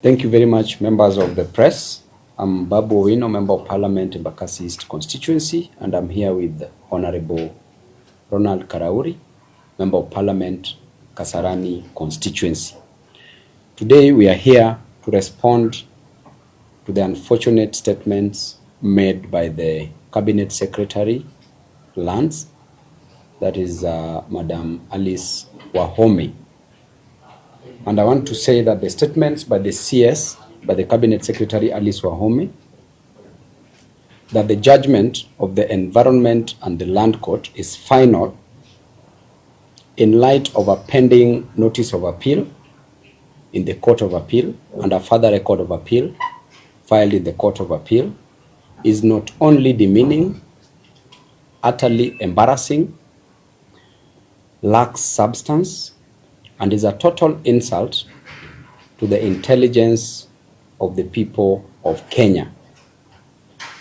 Thank you very much, members of the press. I'm Babu Owino, Member of Parliament in Embakasi East constituency, and I'm here with Honorable Ronald Karauri, Member of Parliament, Kasarani constituency. Today we are here to respond to the unfortunate statements made by the Cabinet Secretary, Lands, that is Madam Alice Wahome. And I want to say that the statements by the CS, by the Cabinet Secretary Alice Wahome, that the judgment of the Environment and the Land Court is final in light of a pending notice of appeal in the Court of Appeal and a further record of appeal filed in the Court of Appeal, is not only demeaning, utterly embarrassing, lacks substance, and is a total insult to the intelligence of the people of Kenya.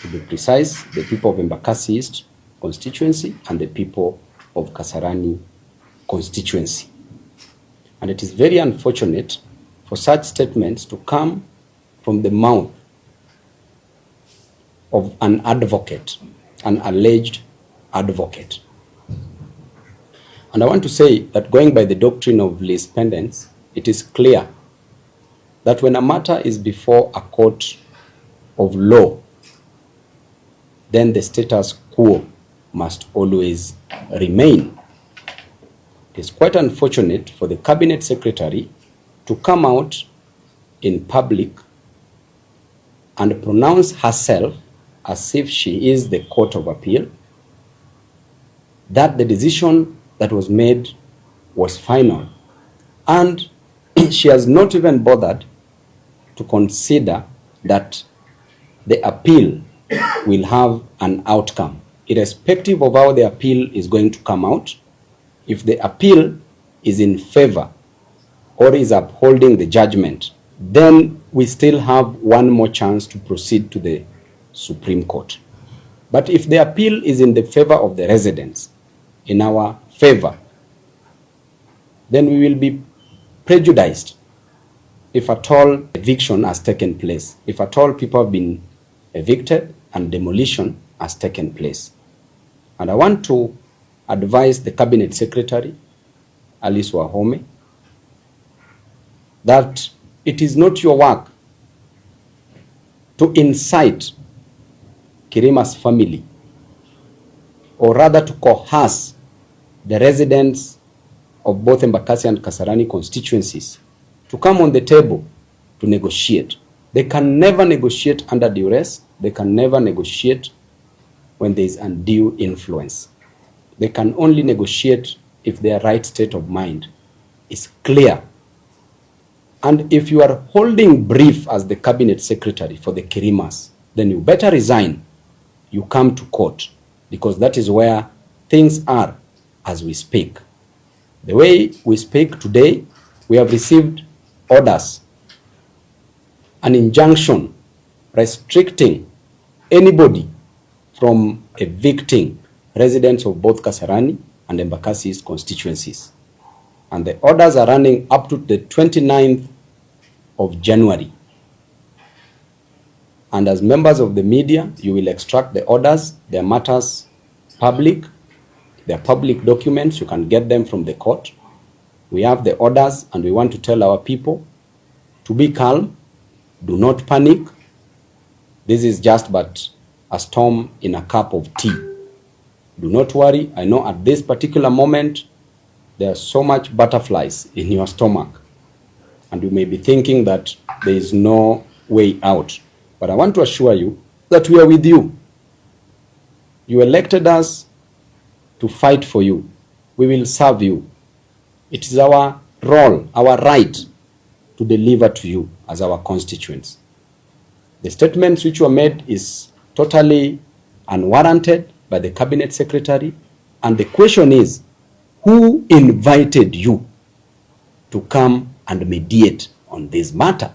To be precise, the people of Embakasi East constituency and the people of Kasarani constituency. And it is very unfortunate for such statements to come from the mouth of an advocate, an alleged advocate. And I want to say that, going by the doctrine of lis pendens, it is clear that when a matter is before a court of law, then the status quo must always remain. It is quite unfortunate for the Cabinet Secretary to come out in public and pronounce herself as if she is the Court of Appeal, that the decision that was made was final, and she has not even bothered to consider that the appeal will have an outcome. Irrespective of how the appeal is going to come out, if the appeal is in favor or is upholding the judgment, then we still have one more chance to proceed to the Supreme Court. But if the appeal is in the favor of the residents, in our favor, then we will be prejudiced if at all eviction has taken place, if at all people have been evicted and demolition has taken place. And I want to advise the Cabinet Secretary, Alice Wahome, that it is not your work to incite Kirima's family, or rather to coerce the residents of both Embakasi and Kasarani constituencies to come on the table to negotiate. They can never negotiate under duress. They can never negotiate when there is undue influence. They can only negotiate if their right state of mind is clear. And if you are holding brief as the Cabinet Secretary for the Kirimas, then you better resign. You come to court, because that is where things are as we speak. The way we speak today, we have received orders, an injunction restricting anybody from evicting residents of both Kasarani and Embakasi East constituencies. And the orders are running up to the 29th of January. And as members of the media, you will extract the orders. Their matters public. They are public documents. You can get them from the court. We have the orders, and we want to tell our people to be calm. Do not panic. This is just but a storm in a cup of tea. Do not worry. I know at this particular moment, there are so much butterflies in your stomach, and you may be thinking that there is no way out. But I want to assure you that we are with you. You elected us to fight for you. We will serve you. It is our role, our right to deliver to you as our constituents. The statements which were made is totally unwarranted by the Cabinet Secretary. And the question is, who invited you to come and mediate on this matter?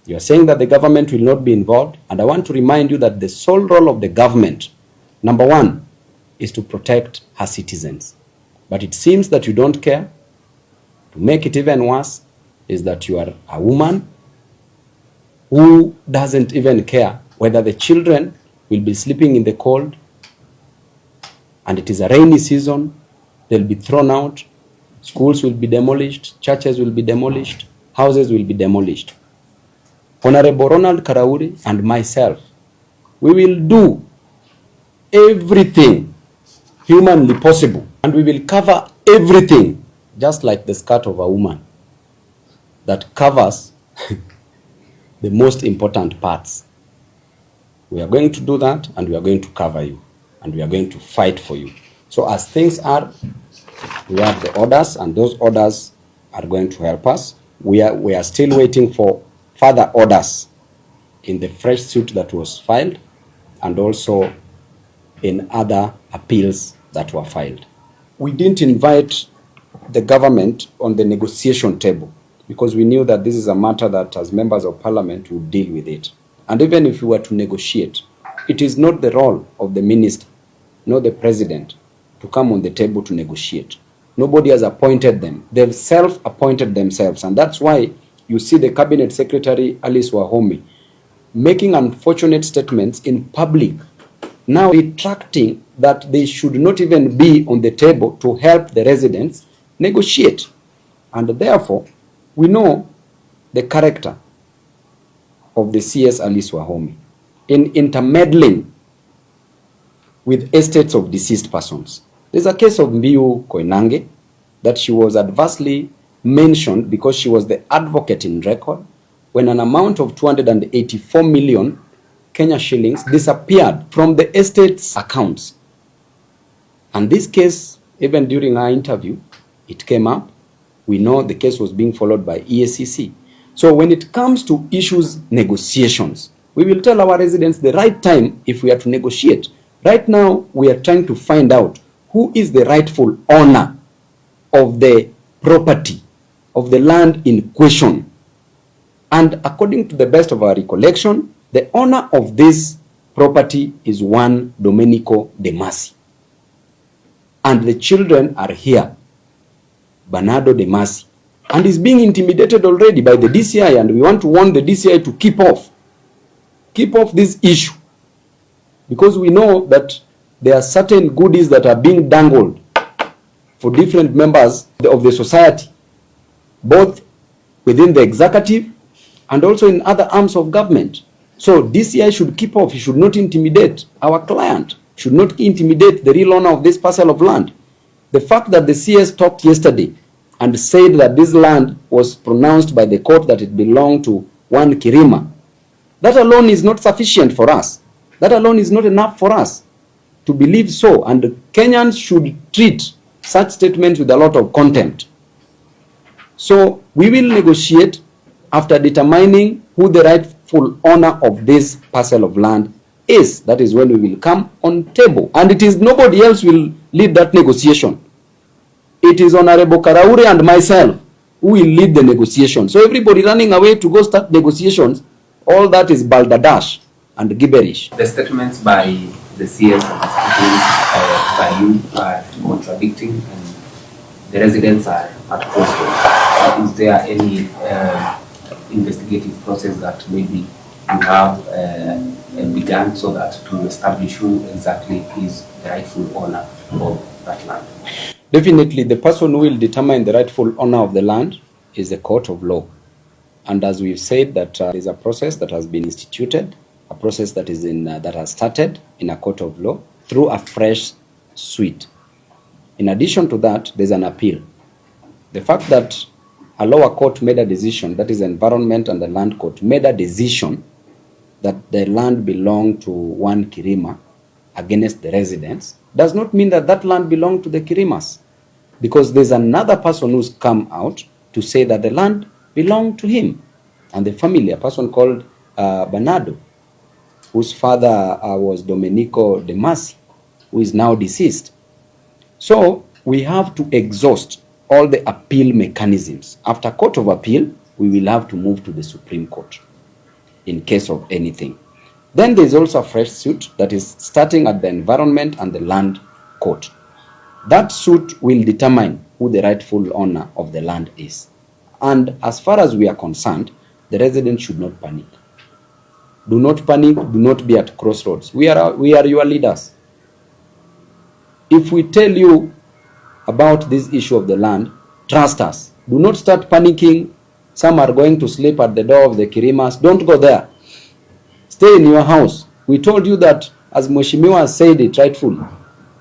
You are saying that the government will not be involved, and I want to remind you that the sole role of the government, number one, is to protect her citizens. But it seems that you don't care. To make it even worse is that you are a woman who doesn't even care whether the children will be sleeping in the cold and it is a rainy season, they'll be thrown out, schools will be demolished, churches will be demolished, houses will be demolished. Honorable Ronald Karauri and myself, we will do everything humanly possible, and we will cover everything, just like the skirt of a woman that covers the most important parts. We are going to do that, and we are going to cover you, and we are going to fight for you. So as things are, we have the orders, and those orders are going to help us. We are still waiting for further orders in the fresh suit that was filed, and also in other appeals that were filed. We didn't invite the government on the negotiation table because we knew that this is a matter that as members of parliament would deal with it. And even if we were to negotiate, it is not the role of the minister, nor the president, to come on the table to negotiate. Nobody has appointed them. They've self-appointed themselves. And that's why you see the cabinet secretary, Alice Wahome, making unfortunate statements in public, now retracting that they should not even be on the table to help the residents negotiate. And therefore, we know the character of the CS Alice Wahome in intermeddling with estates of deceased persons. There's a case of Mbiu Koinange that she was adversely mentioned because she was the advocate in record when an amount of 284 million Kenya shillings disappeared from the estate's accounts. And this case, even during our interview, it came up. We know the case was being followed by EACC. So when it comes to issues, negotiations, we will tell our residents the right time if we are to negotiate. Right now, we are trying to find out who is the rightful owner of the property, of the land in question. And according to the best of our recollection, the owner of this property is one Domenico De Masi. And the children are here, Bernardo De Masi, and is being intimidated already by the DCI, and we want to warn the DCI to keep off this issue, because we know that there are certain goodies that are being dangled for different members of the society, both within the executive and also in other arms of government. So DCI should keep off. He should not intimidate our client, should not intimidate the real owner of this parcel of land. The fact that the CS talked yesterday and said that this land was pronounced by the court that it belonged to one Kirima, that alone is not sufficient for us. That alone is not enough for us to believe so. And Kenyans should treat such statements with a lot of contempt. So we will negotiate after determining who the rightful owner of this parcel of land is. That is when we will come on table. And it is nobody else will lead that negotiation. It is Honorable Karauri and myself who will lead the negotiation. So everybody running away to go start negotiations, all that is balderdash and gibberish. The statements by the CS and the statements by you are contradicting, and the residents are at question. Is there any investigative process that maybe you have begun so that to establish who exactly is the rightful owner of that land? Definitely, the person who will determine the rightful owner of the land is the court of law. And as we've said, that there is a process that has been instituted, a process that is that has started in a court of law through a fresh suit. In addition to that, there's an appeal. The fact that a lower court made a decision, that is Environment and the Land Court, made a decision that the land belonged to one Kirima against the residents, does not mean that that land belonged to the Kirimas, because there's another person who's come out to say that the land belonged to him and the family, a person called Bernardo, whose father was Domenico De Masi, who is now deceased. So we have to exhaust all the appeal mechanisms. After court of appeal, we will have to move to the Supreme Court in case of anything. Then there's also a fresh suit that is starting at the Environment and the Land Court. That suit will determine who the rightful owner of the land is. And as far as we are concerned, the residents should not panic. Do not panic. Do not be at crossroads. We are your leaders. If we tell you about this issue of the land, trust us. Do not start panicking. Some are going to sleep at the door of the Kirimas. Don't go there. Stay in your house. We told you that, as Mheshimiwa said it rightfully,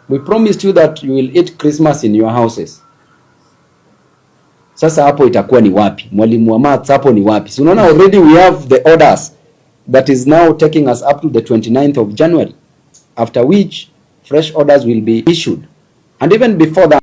we promised you that you will eat Christmas in your houses. Sasa hapo itakuwa ni wapi? Mwalimu wa maths hapo ni wapi? So unaona, already we have the orders that is now taking us up to the 29th of January, after which fresh orders will be issued. And even before that,